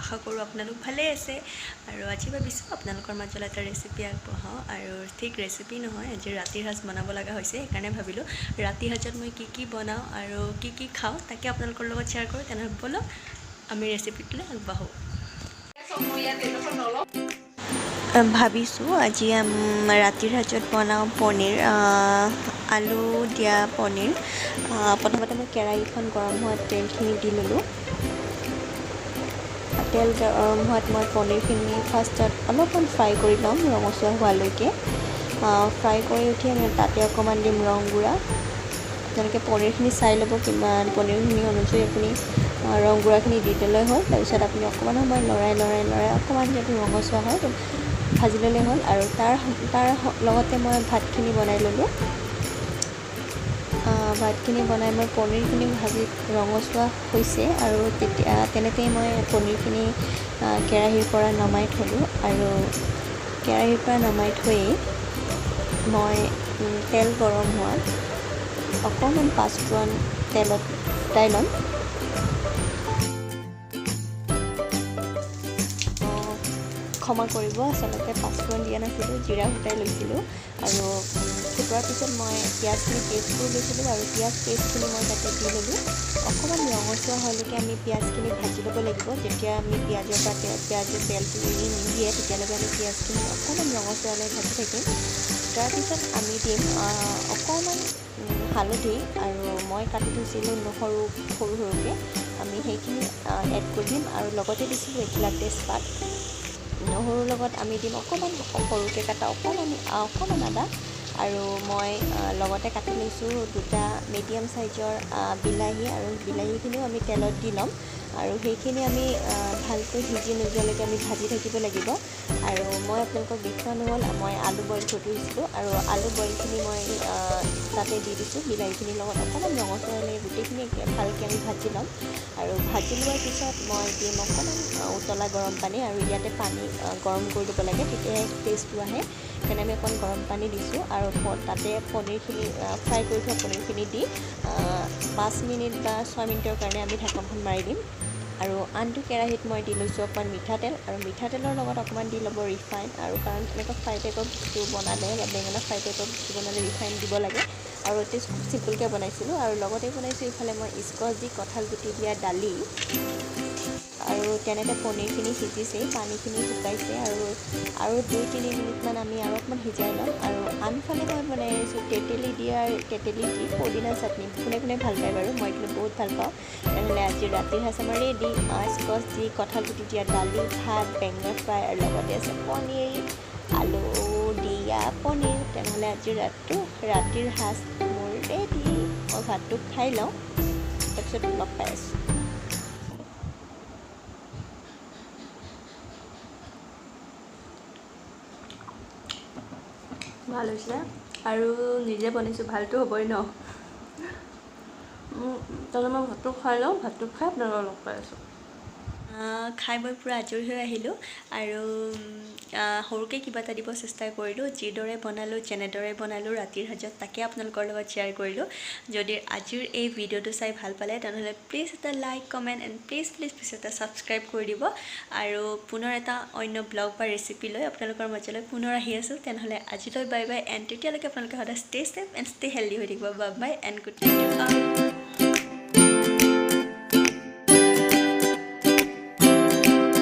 আশা কৰোঁ আপোনালোক ভালেই আছে আৰু আজি ভাবিছোঁ আপোনালোকৰ মাজলৈ এটা ৰেচিপি আগবঢ়াওঁ আৰু ঠিক ৰেচিপি নহয় আজি ৰাতিৰ সাঁজ বনাব লগা হৈছে সেইকাৰণে ভাবিলোঁ ৰাতিৰ সাঁজত মই কি বনাওঁ আৰু কি খাওঁ তাকে আপোনালোকৰ লগত শ্বেয়াৰ কৰোঁ তেনেহ'লে ব'লক আমি ৰেচিপিটোলৈ আগবাঢ়োঁ ভাবিছোঁ আজি ৰাতিৰ সাঁজত বনাওঁ পনীৰ আলু দিয়া পনীৰ প্ৰথমতে মই কেৰাহীখন গৰম হোৱাত তেলখিনি দি ল'লোঁ তেল গৰম হোৱাত মই পনীৰখিনি ফাৰ্ষ্টত অলপমান ফ্ৰাই কৰি ল'ম ৰঙচুৱা হোৱালৈকে ফ্ৰাই কৰি উঠি আমি তাতে অকণমান দিম ৰং গুড়া যেনেকৈ পনীৰখিনি চাই ল'ব কিমান পনীৰখিনি অনুযায়ী আপুনি ৰং গুড়াখিনি দি দিলে হ'ল তাৰপিছত আপুনি অকণমান সময় লৰাই অকণমান যদি ৰঙচুৱা হয় ভাজি ল'লে হ'ল আৰু তাৰ লগতে মই ভাতখিনি বনাই ল'লোঁ ভাতখিনি বনাই মই পনীৰখিনি ভাজি ৰঙচুৱা হৈছে আৰু তেনেতেই মই পনীৰখিনি কেৰাহীৰ পৰা নমাই থ'লোঁ আৰু কেৰাহীৰ পৰা নমাই থৈয়ে মই তেল গৰম হোৱাত অকণমান পাঁচফোৰণ তেলত ফুটাই ল'ম ক্ষমা কৰিব আচলতে পাঁচফোৰণ দিয়া নাছিলোঁ জিৰা ফুটাই লৈছিলোঁ আৰু ফুটোৱাৰ পিছত মই পিঁয়াজখিনি পেষ্ট কৰি লৈছিলোঁ আৰু পিঁয়াজ পেষ্টখিনি মই তাতে দি ল'লোঁ অকণমান ৰঙচুৱা হোৱালৈকে আমি পিঁয়াজখিনি ভাজি ল'ব লাগিব যেতিয়া আমি পিঁয়াজৰ তেলটো এৰি নিদিয়ে তেতিয়ালৈকে আমি পিঁয়াজখিনি অকণমান ৰঙচুৱালৈ ভাজি থাকিম তাৰপিছত আমি দিম অকণমান হালধি আৰু মই কাটি থৈছিলোঁ নহৰু সৰু সৰুকৈ আমি সেইখিনি এড কৰি দিম আৰু লগতে দিছিলোঁ এখিলা তেজপাত নহৰুৰ লগত আমি দিম অকণমান সৰুকৈ কাটা অকণমান আদা আৰু মই লগতে কাটি লৈছোঁ দুটা মিডিয়াম চাইজৰ বিলাহী আৰু বিলাহীখিনিও আমি তেলত দি ল'ম আৰু সেইখিনি আমি ভালকৈ সিজি নোযোৱালৈকে আমি ভাজি থাকিব লাগিব আৰু মই আপোনালোকক দেখুওৱা নহ'ল মই আলু বইল কৰি থৈছিলোঁ আৰু আলু বইলখিনি মই তাতে দি দিছোঁ বিলাহীখিনিৰ লগত অকণমান ৰঙচুৱালৈকে গোটেইখিনি ভালকৈ আমি ভাজি ল'ম আৰু ভাজি লোৱাৰ পিছত মই দিম অকণমান উতলা গৰম পানী আৰু ইয়াতে পানী গৰম কৰি দিব লাগে তেতিয়াহে টেষ্টটো আহে সেইকাৰণে আমি অকণ গৰম পানী দিছোঁ আৰু তাতে পনীৰখিনি ফ্ৰাই কৰি থোৱা পনীৰখিনি দি 5 মিনিট বা 6 মিনিটৰ কাৰণে আমি ঢাকনখন মাৰি দিম আৰু আনটো কেৰাহীত মই দি লৈছোঁ অকণমান মিঠাতেল আৰু মিঠাতেলৰ লগত অকণমান দি ল'ব ৰিফাইন আৰু কাৰণ এনেকুৱা ফ্ৰাই টাইপৰ বস্তু বনালে বা বেঙেনা ফ্ৰাই টাইপৰ বস্তু বনালে ৰিফাইন দিব লাগে আৰু এটি চিম্পলকৈ বনাইছিলোঁ আৰু লগতে বনাইছোঁ ইফালে মই স্কচ দি কঁঠাল গুটি দিয়া দালি আৰু তেনেতে পনীৰখিনি সিজিছেই পানীখিনি শুকাইছে আৰু 2-3 মিনিটমান আমি আৰু অকণমান সিজাই ল'ম আৰু আনফালে মই বনাই আছোঁ তেতেলী দি পদিনা চাটনি কোনে ভাল পায় বাৰু মই কিন্তু বহুত ভাল পাওঁ তেনেহ'লে আজি ৰাতিৰ সাঁজ আমাৰ ৰেডি স্কচ দি কঁঠাল গুটি দিয়া দালি ভাত বেঙেনা ফ্ৰাই আৰু লগতে আছে পনীৰ আলু দিয়া পনীৰ তেনেহ'লে আজি ৰাতিৰ সাঁজ মোৰ ৰেডি মই ভাতটো খাই লওঁ তাৰপিছত লগ পাই আছোঁ ভাল হৈছে আৰু নিজে বনাইছোঁ ভালটো হ'বই ন তাৰপিছত মই ভাতটো খাই লওঁ ভাতটো খাই আপোনালোকক লগ পাই আছোঁ খাই মই পূৰা আজৰি হৈ আহিলোঁ আৰু সৰুকৈ কিবা এটা দিব চেষ্টা কৰিলোঁ যিদৰে বনালোঁ যেনেদৰে বনালোঁ ৰাতিৰ সাঁজত তাকে আপোনালোকৰ লগত শ্বেয়াৰ কৰিলোঁ যদি আজিৰ এই ভিডিঅ'টো চাই ভাল পালে তেনেহ'লে প্লিজ এটা লাইক কমেণ্ট এণ্ড প্লিজ এটা ছাবস্ক্ৰাইব কৰি দিব আৰু পুনৰ এটা অন্য ব্লগ বা ৰেচিপি লৈ আপোনালোকৰ মাজলৈ পুনৰ আহি আছোঁ তেনেহ'লে আজিলৈ বাই বাই এণ্ড তেতিয়ালৈকে আপোনালোকে সদায় stay safe and stay healthy হৈ থাকিব bye bye and good night